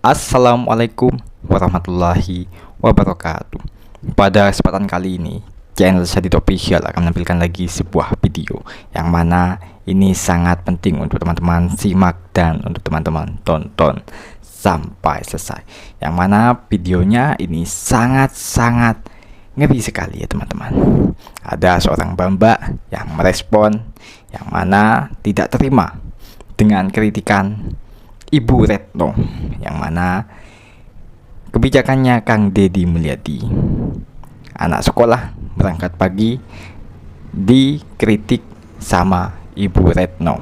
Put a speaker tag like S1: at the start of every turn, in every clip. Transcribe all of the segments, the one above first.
S1: Assalamualaikum warahmatullahi wabarakatuh. Pada kesempatan kali ini, channel Sadid Official akan menampilkan lagi sebuah video yang mana ini sangat penting untuk teman-teman simak dan untuk teman-teman tonton sampai selesai. Yang mana videonya ini sangat-sangat ngeri sekali ya teman-teman. Ada seorang mbak yang merespon yang mana tidak terima dengan kritikan Ibu Retno, yang mana kebijakannya Kang Deddy Mulyadi, anak sekolah berangkat pagi, dikritik sama Ibu Retno.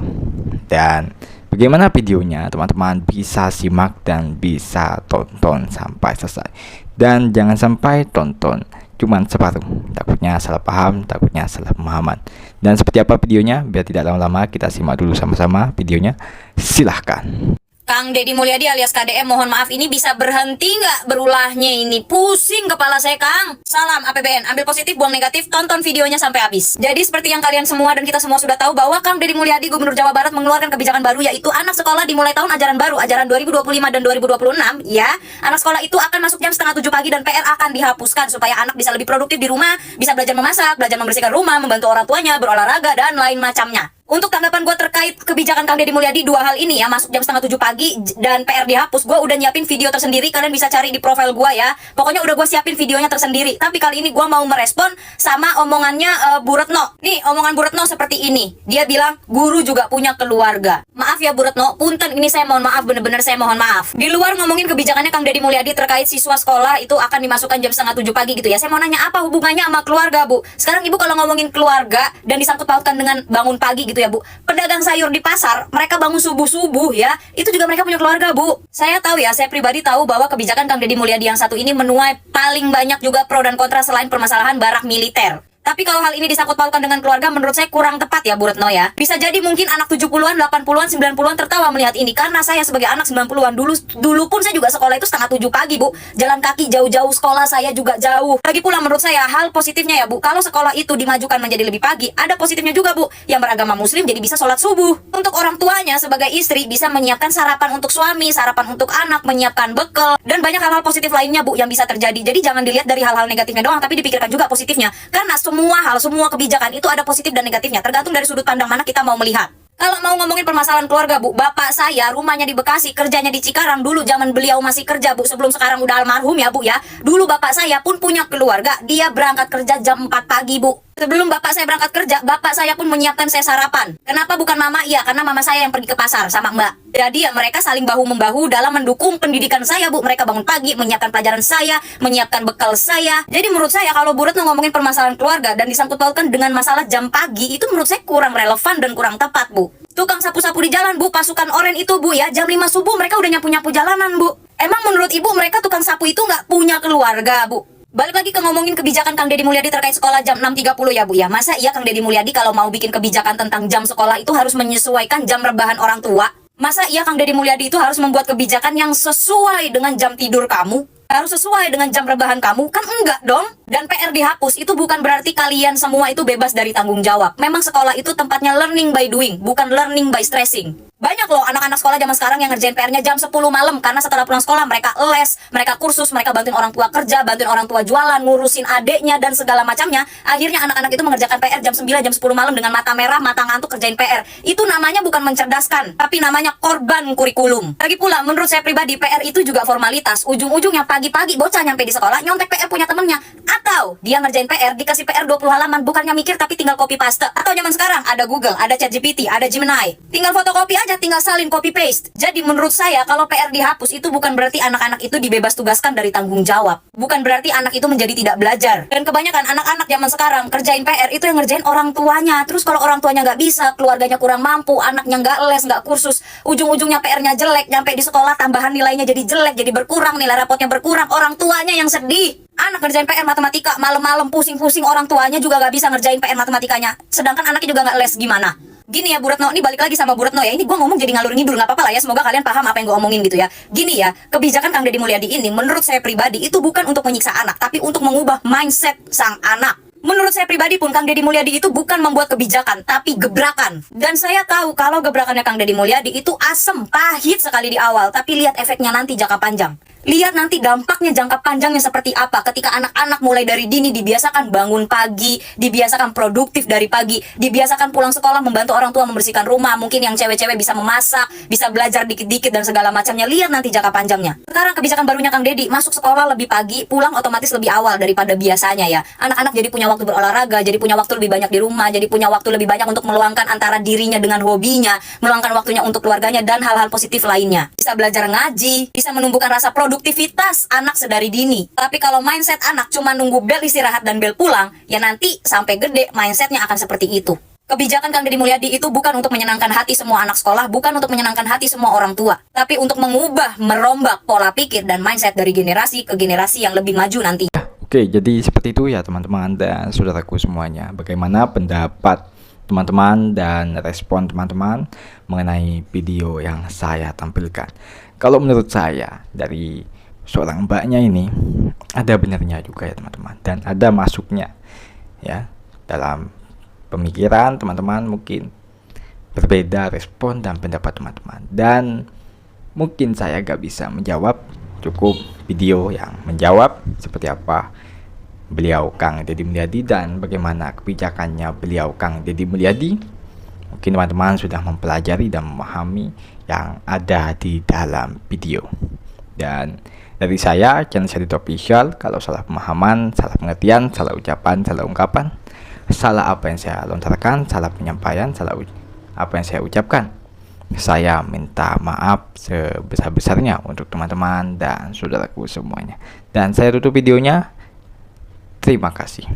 S1: Dan bagaimana videonya, teman-teman bisa simak dan bisa tonton sampai selesai. Dan jangan sampai tonton cuman separuh, takutnya salah paham, takutnya salah pemahaman. Dan seperti apa videonya, biar tidak lama-lama kita simak dulu sama-sama videonya. Silahkan.
S2: Kang Deddy Mulyadi alias KDM, mohon maaf, ini bisa berhenti nggak berulahnya ini? Pusing kepala saya, Kang. Salam APBN, ambil positif, buang negatif, tonton videonya sampai habis. Jadi seperti yang kalian semua dan kita semua sudah tahu bahwa Kang Deddy Mulyadi, Gubernur Jawa Barat, mengeluarkan kebijakan baru, yaitu anak sekolah dimulai tahun ajaran baru, ajaran 2025 dan 2026, ya. Anak sekolah itu akan masuk jam setengah 7 pagi dan PR akan dihapuskan supaya anak bisa lebih produktif di rumah, bisa belajar memasak, belajar membersihkan rumah, membantu orang tuanya, berolahraga, dan lain macamnya. Untuk tanggapan gue terkait kebijakan Kang Deddy Mulyadi, dua hal ini ya, masuk jam setengah 7 pagi dan PR dihapus, gue udah nyiapin video tersendiri, kalian bisa cari di profil gue ya. Pokoknya udah gue siapin videonya tersendiri. Tapi kali ini gue mau merespon sama omongannya Bu Retno. Nih, omongan Bu Retno seperti ini. Dia bilang, guru juga punya keluarga. Maaf ya Bu Retno, punten, ini saya mohon maaf, bener-bener saya mohon maaf. Di luar ngomongin kebijakannya Kang Deddy Mulyadi terkait siswa sekolah itu akan dimasukkan jam setengah 7 pagi gitu ya, saya mau nanya apa hubungannya sama keluarga, Bu? Sekarang Ibu kalau ngomongin keluarga dan disangkut pautkan dengan bangun pagi gitu ya, Bu, pedagang sayur di pasar, mereka bangun subuh-subuh ya, itu juga mereka punya keluarga, Bu. Saya tahu ya, saya pribadi tahu bahwa kebijakan Kang Deddy Mulyadi yang satu ini menuai paling banyak juga pro dan kontra selain permasalahan barak militer. Tapi kalau hal ini disangkut pautkan dengan keluarga, menurut saya kurang tepat ya Bu Retno ya. Bisa jadi mungkin anak 70-an, 80-an, 90-an tertawa melihat ini, karena saya sebagai anak 90-an dulu pun saya juga sekolah itu setengah 7 pagi, Bu. Jalan kaki jauh-jauh, sekolah saya juga jauh. Lagi pula menurut saya hal positifnya ya, Bu, kalau sekolah itu dimajukan menjadi lebih pagi, ada positifnya juga, Bu. Yang beragama muslim jadi bisa sholat subuh. Untuk orang tuanya sebagai istri bisa menyiapkan sarapan untuk suami, sarapan untuk anak, menyiapkan bekal, dan banyak hal-hal positif lainnya, Bu, yang bisa terjadi. Jadi jangan dilihat dari hal-hal negatifnya doang, tapi dipikirkan juga positifnya. Karena semua kebijakan itu ada positif dan negatifnya, tergantung dari sudut pandang mana kita mau melihat. Kalau mau ngomongin permasalahan keluarga, Bu, bapak saya rumahnya di Bekasi, kerjanya di Cikarang. Dulu zaman beliau masih kerja, Bu, sebelum sekarang udah almarhum ya, Bu ya. Dulu bapak saya pun punya keluarga, dia berangkat kerja jam 4 pagi, Bu. Sebelum bapak saya berangkat kerja, bapak saya pun menyiapkan saya sarapan. Kenapa bukan mama? Iya, karena mama saya yang pergi ke pasar sama mbak. Jadi ya mereka saling bahu-membahu dalam mendukung pendidikan saya, Bu. Mereka bangun pagi, menyiapkan pelajaran saya, menyiapkan bekal saya. Jadi menurut saya kalau Bu Retno ngomongin permasalahan keluarga dan disangkut pautkan dengan masalah jam pagi, itu menurut saya kurang relevan dan kurang tepat, Bu. Tukang sapu-sapu di jalan, Bu, pasukan oren itu, Bu ya, jam 5 subuh mereka udah nyapu-nyapu jalanan, Bu. Emang menurut Ibu mereka tukang sapu itu nggak punya keluarga, Bu? Balik lagi ke ngomongin kebijakan Kang Deddy Mulyadi terkait sekolah jam 6.30 ya, Bu ya. Masa iya Kang Deddy Mulyadi kalau mau bikin kebijakan tentang jam sekolah itu harus menyesuaikan jam rebahan orang tua? Masa iya Kang Deddy Mulyadi itu harus membuat kebijakan yang sesuai dengan jam tidur kamu? Harus sesuai dengan jam rebahan kamu? Kan enggak dong. Dan PR dihapus itu bukan berarti kalian semua itu bebas dari tanggung jawab. Memang sekolah itu tempatnya learning by doing, bukan learning by stressing. Banyak loh anak-anak sekolah zaman sekarang yang ngerjain PR-nya jam 10 malam karena setelah pulang sekolah mereka les, mereka kursus, mereka bantuin orang tua kerja, bantuin orang tua jualan, ngurusin adeknya dan segala macamnya. Akhirnya anak-anak itu mengerjakan PR jam 9, jam 10 malam dengan mata merah, mata ngantuk kerjain PR. Itu namanya bukan mencerdaskan, tapi namanya korban kurikulum. Lagi pula menurut saya pribadi PR itu juga formalitas. Ujung-ujungnya pagi-pagi bocah nyampe di sekolah nyontek PR punya temennya. Atau dia ngerjain PR, dikasih PR 20 halaman, bukannya mikir tapi tinggal copy paste. Atau zaman sekarang ada Google, ada ChatGPT, ada Gemini. Tinggal fotokopi aja, tinggal salin copy paste. Jadi menurut saya kalau PR dihapus itu bukan berarti anak-anak itu dibebas tugaskan dari tanggung jawab. Bukan berarti anak itu menjadi tidak belajar. Dan kebanyakan anak-anak zaman sekarang kerjain PR itu yang ngerjain orang tuanya. Terus kalau orang tuanya nggak bisa, keluarganya kurang mampu, anaknya nggak les, nggak kursus, ujung-ujungnya PR-nya jelek, nyampe di sekolah tambahan nilainya jadi jelek, jadi berkurang, nilai rapotnya berkurang, orang tuanya yang sedih. Anak ngerjain PR matematika, malam-malam pusing-pusing, orang tuanya juga nggak bisa ngerjain PR matematikanya. Sedangkan anaknya juga nggak les, gimana? Gini ya Bu Retno, ini balik lagi sama Bu Retno ya. Ini gue ngomong jadi ngalur ngidul, nggak apa-apa lah ya. Semoga kalian paham apa yang gue omongin gitu ya. Gini ya, kebijakan Kang Deddy Mulyadi ini menurut saya pribadi itu bukan untuk menyiksa anak, tapi untuk mengubah mindset sang anak. Menurut saya pribadi pun Kang Deddy Mulyadi itu bukan membuat kebijakan, tapi gebrakan. Dan saya tahu kalau gebrakannya Kang Deddy Mulyadi itu asem, pahit sekali di awal, tapi lihat efeknya nanti jangka panjang. Lihat nanti dampaknya jangka panjangnya seperti apa ketika anak-anak mulai dari dini dibiasakan bangun pagi, dibiasakan produktif dari pagi, dibiasakan pulang sekolah membantu orang tua membersihkan rumah, mungkin yang cewek-cewek bisa memasak, bisa belajar dikit-dikit dan segala macamnya. Lihat nanti jangka panjangnya. Sekarang kebijakan barunya Kang Deddy, masuk sekolah lebih pagi, pulang otomatis lebih awal daripada biasanya ya. Anak-anak jadi punya waktu berolahraga, jadi punya waktu lebih banyak di rumah, jadi punya waktu lebih banyak untuk meluangkan antara dirinya dengan hobinya, meluangkan waktunya untuk keluarganya dan hal-hal positif lainnya. Bisa belajar ngaji, bisa menumbuhkan rasa produktivitas anak sedari dini. Tapi kalau mindset anak cuma nunggu bel istirahat dan bel pulang, ya nanti sampai gede mindsetnya akan seperti itu. Kebijakan Kang Deddy Mulyadi itu bukan untuk menyenangkan hati semua anak sekolah, bukan untuk menyenangkan hati semua orang tua, tapi untuk mengubah, merombak pola pikir dan mindset dari generasi ke generasi yang lebih maju nanti.
S1: Oke, jadi seperti itu ya teman-teman dan saudaraku semuanya. Bagaimana pendapat teman-teman dan respon teman-teman mengenai video yang saya tampilkan? Kalau menurut saya dari seorang mbaknya ini ada benarnya juga ya teman-teman, dan ada masuknya ya dalam pemikiran teman-teman. Mungkin berbeda respon dan pendapat teman-teman, dan mungkin saya gak bisa menjawab, cukup video yang menjawab seperti apa beliau Kang Deddy Mulyadi dan bagaimana kebijakannya beliau Kang Deddy Mulyadi. Mungkin teman-teman sudah mempelajari dan memahami yang ada di dalam video. Dan dari saya, channel Syadito Official, kalau salah pemahaman, salah pengertian, salah ucapan, salah ungkapan, salah apa yang saya lontarkan, salah penyampaian, salah apa yang saya ucapkan, saya minta maaf sebesar-besarnya untuk teman-teman dan saudaraku semuanya. Dan saya tutup videonya. Terima kasih.